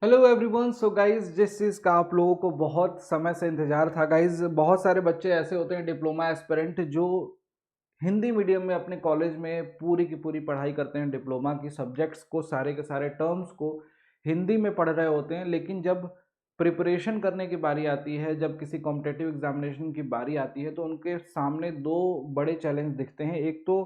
Hello everyone. So guys, जिस चीज़ का आप लोगों को बहुत समय से इंतजार था गाइज, बहुत सारे बच्चे ऐसे होते हैं डिप्लोमा एस्पिरेंट जो हिंदी मीडियम में अपने कॉलेज में पूरी की पूरी पढ़ाई करते हैं, डिप्लोमा की सब्जेक्ट्स को, सारे के सारे टर्म्स को हिंदी में पढ़ रहे होते हैं। लेकिन जब प्रिपरेशन करने की बारी आती है, जब किसी कॉम्पिटेटिव एग्जामिनेशन की बारी आती है, तो उनके सामने दो बड़े चैलेंज दिखते हैं। एक तो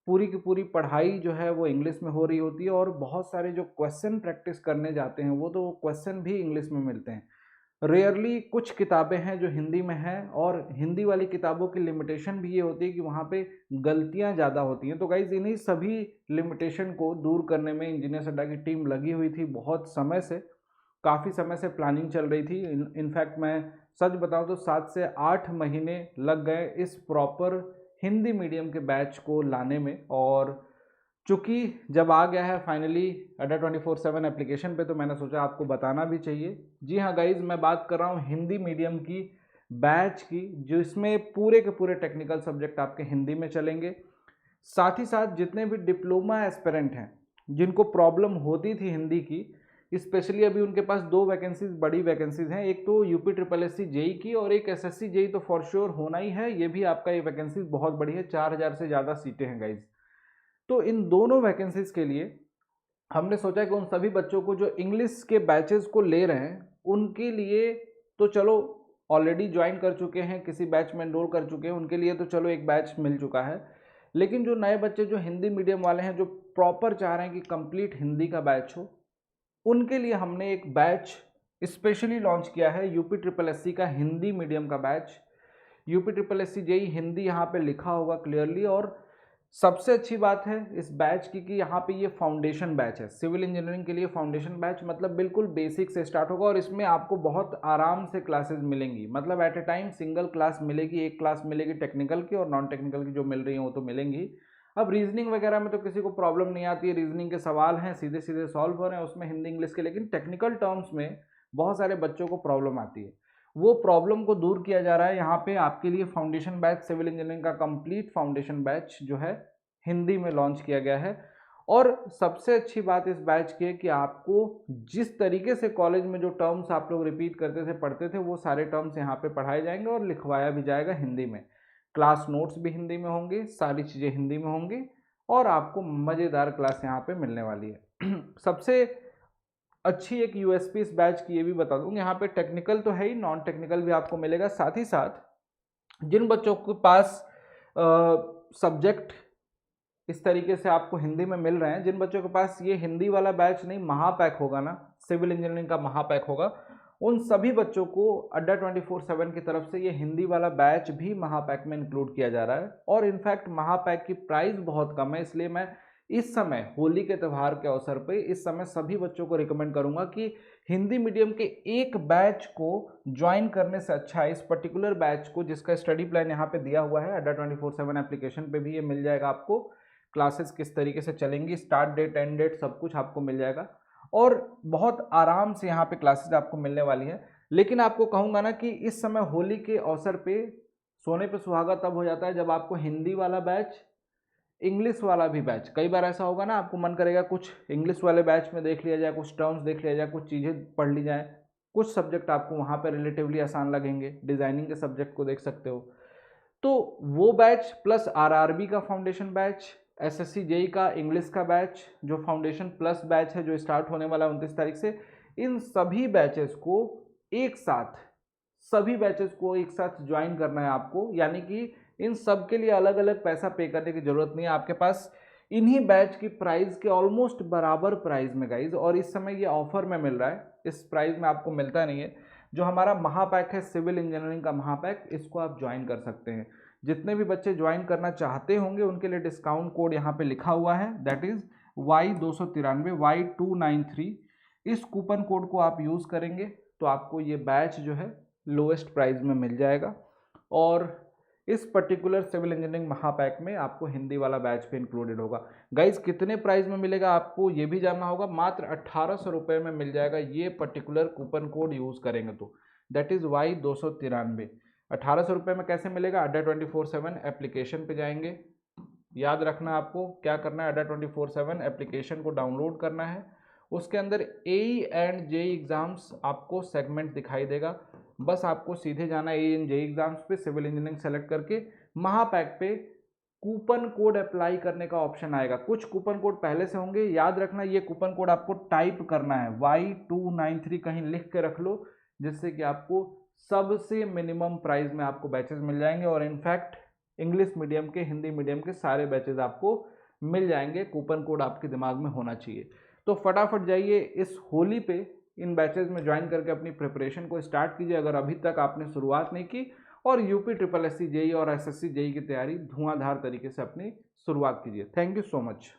पूरी की पूरी पढ़ाई जो है वो इंग्लिश में हो रही होती है, और बहुत सारे जो क्वेश्चन प्रैक्टिस करने जाते हैं वो तो क्वेश्चन भी इंग्लिश में मिलते हैं। रेयरली कुछ किताबें हैं जो हिंदी में हैं, और हिंदी वाली किताबों की लिमिटेशन भी ये होती है कि वहाँ पे गलतियाँ ज़्यादा होती हैं। तो गाइज, इन्हीं सभी लिमिटेशन को दूर करने में इंजीनियर्स अड्डा की टीम लगी हुई थी बहुत समय से। काफ़ी समय से प्लानिंग चल रही थी। इनफैक्ट मैं सच बताऊं तो 7 से 8 महीने लग गए इस प्रॉपर हिंदी मीडियम के बैच को लाने में। और चूंकि जब आ गया है फाइनली अड्डा 24/7 एप्लीकेशन पे, तो मैंने सोचा आपको बताना भी चाहिए। जी हाँ गाइज, मैं बात कर रहा हूँ हिंदी मीडियम की बैच की, जिसमें पूरे के पूरे टेक्निकल सब्जेक्ट आपके हिंदी में चलेंगे। साथ ही साथ जितने भी डिप्लोमा एस्पिरेंट हैं जिनको प्रॉब्लम होती थी हिंदी की, स्पेशली अभी उनके पास दो वैकेंसीज, बड़ी वैकेंसीज हैं। एक तो UP triple S C JE की, और एक एसएससी जेई तो फॉर श्योर होना ही है। ये भी आपका ये वैकेंसीज बहुत बड़ी है, 4000 से ज़्यादा सीटें हैं गाइज। तो इन दोनों वैकेंसीज के लिए हमने सोचा कि उन सभी बच्चों को जो इंग्लिश के बैचेस को ले रहे हैं उनके लिए तो चलो ऑलरेडी ज्वाइन कर चुके हैं, किसी बैच में एनरोल कर चुके हैं, उनके लिए तो चलो एक बैच मिल चुका है। लेकिन जो नए बच्चे जो हिंदी मीडियम वाले हैं, जो प्रॉपर चाह रहे हैं कि कंप्लीट हिंदी का बैच हो, उनके लिए हमने एक बैच स्पेशली लॉन्च किया है, यूपी ट्रिपल एस सी का हिंदी मीडियम का batch. UP triple S C JE Hindi यहाँ पे लिखा होगा क्लियरली। और सबसे अच्छी बात है इस बैच की कि यहाँ पे ये फाउंडेशन बैच है, सिविल इंजीनियरिंग के लिए फाउंडेशन बैच, मतलब बिल्कुल बेसिक से स्टार्ट होगा। और इसमें आपको बहुत आराम से क्लासेस मिलेंगी, मतलब at a time single class मिलेगी, एक क्लास मिलेगी टेक्निकल की, और नॉन टेक्निकल की जो मिल रही है वो तो मिलेंगी। अब रीजनिंग वगैरह में तो किसी को प्रॉब्लम नहीं आती है, रीजनिंग के सवाल हैं सीधे सीधे सॉल्व हो रहे हैं उसमें हिंदी इंग्लिश के। लेकिन टेक्निकल टर्म्स में बहुत सारे बच्चों को प्रॉब्लम आती है, वो प्रॉब्लम को दूर किया जा रहा है यहाँ पे आपके लिए। फाउंडेशन बैच, सिविल इंजीनियरिंग का कंप्लीट फाउंडेशन बैच जो है हिंदी में लॉन्च किया गया है। और सबसे अच्छी बात इस बैच की है कि आपको जिस तरीके से कॉलेज में जो टर्म्स आप लोग रिपीट करते थे, पढ़ते थे, वो सारे टर्म्स यहाँ पे पढ़ाए जाएंगे और लिखवाया भी जाएगा हिंदी में। क्लास नोट्स भी हिंदी में होंगे, सारी चीज़ें हिंदी में होंगी, और आपको मज़ेदार क्लास यहाँ पे मिलने वाली है। सबसे अच्छी एक यूएसपी इस बैच की ये भी बता दूँ, यहाँ पे टेक्निकल तो है ही, नॉन टेक्निकल भी आपको मिलेगा। साथ ही साथ जिन बच्चों के पास सब्जेक्ट इस तरीके से आपको हिंदी में मिल रहे हैं, जिन बच्चों के पास ये हिंदी वाला बैच नहीं, महापैक होगा ना, सिविल इंजीनियरिंग का महापैक होगा, उन सभी बच्चों को अड्डा 24/7 की तरफ से ये हिंदी वाला बैच भी महापैक में इंक्लूड किया जा रहा है। और इनफैक्ट महापैक की प्राइस बहुत कम है, इसलिए मैं इस समय होली के त्यौहार के अवसर पे इस समय सभी बच्चों को रिकमेंड करूंगा कि हिंदी मीडियम के एक बैच को ज्वाइन करने से अच्छा है इस पर्टिकुलर बैच को, जिसका स्टडी प्लान यहाँ पे दिया हुआ है अड्डा 24/7 एप्लीकेशन पे भी ये मिल जाएगा आपको। क्लासेस किस तरीके से चलेंगी, स्टार्ट डेट, एंड डेट, सब कुछ आपको मिल जाएगा, और बहुत आराम से यहाँ पे क्लासेस आपको मिलने वाली है। लेकिन आपको कहूँगा ना कि इस समय होली के अवसर पे सोने पे सुहागा तब हो जाता है जब आपको हिंदी वाला बैच, इंग्लिश वाला भी बैच, कई बार ऐसा होगा ना आपको मन करेगा कुछ इंग्लिश वाले बैच में देख लिया जाए, कुछ टर्म्स देख लिया जाए, कुछ चीज़ें पढ़ ली जाए, कुछ सब्जेक्ट आपको वहाँ पर रिलेटिवली आसान लगेंगे, डिज़ाइनिंग के सब्जेक्ट को देख सकते हो। तो वो बैच प्लस आरआरबी का फाउंडेशन बैच, एसएससी जेई का इंग्लिश का बैच जो फाउंडेशन प्लस बैच है, जो स्टार्ट होने वाला है 29 तारीख से, इन सभी बैचेस को एक साथ, सभी बैचेस को एक साथ ज्वाइन करना है आपको। यानी कि इन सब के लिए अलग अलग पैसा पे करने की जरूरत नहीं है, आपके पास इन्हीं बैच की प्राइस के ऑलमोस्ट बराबर प्राइस में गाइज, और इस समय ये ऑफर में मिल रहा है, इस प्राइस में आपको मिलता नहीं है। जो हमारा महापैक है सिविल इंजीनियरिंग का महापैक, इसको आप ज्वाइन कर सकते हैं। जितने भी बच्चे ज्वाइन करना चाहते होंगे उनके लिए डिस्काउंट कोड यहाँ पे लिखा हुआ है, दैट इज Y293 Y293। इस कूपन कोड को आप यूज़ करेंगे तो आपको ये बैच जो है लोएस्ट प्राइस में मिल जाएगा। और इस पर्टिकुलर सिविल इंजीनियरिंग महापैक में आपको हिंदी वाला बैच भी इंक्लूडेड होगा। गाइज, कितने प्राइस में मिलेगा आपको ये भी जानना होगा, मात्र 1800 रुपये में मिल जाएगा ये पर्टिकुलर कूपन कोड यूज़ करेंगे तो, दैट इज़ Y293। 1800 रुपये में कैसे मिलेगा? अड्डा 24/7 एप्लीकेशन पे जाएंगे, याद रखना आपको क्या करना है, अड्डा 24/7 एप्लीकेशन को डाउनलोड करना है, उसके अंदर AE एंड JEE एग्ज़ाम्स आपको सेगमेंट दिखाई देगा। बस आपको सीधे जाना AE एंड JEE एग्ज़ाम्स पे, सिविल इंजीनियरिंग सेलेक्ट करके महापैक पे कूपन कोड अप्लाई करने का ऑप्शन आएगा। कुछ कूपन कोड पहले से होंगे, याद रखना ये कूपन कोड आपको टाइप करना है, Y293 कहीं लिख के रख लो, जिससे कि आपको सबसे मिनिमम प्राइस में आपको बैचेस मिल जाएंगे। और इनफैक्ट इंग्लिश मीडियम के, हिंदी मीडियम के सारे बैचेस आपको मिल जाएंगे। कूपन कोड आपके दिमाग में होना चाहिए। तो फटाफट जाइए इस होली पे इन बैचेस में ज्वाइन करके अपनी प्रिपरेशन को स्टार्ट कीजिए, अगर अभी तक आपने शुरुआत नहीं की। और यूपी SSC JEE और SSC JEE की तैयारी धुआंधार तरीके से अपनी शुरुआत कीजिए। Thank you so much.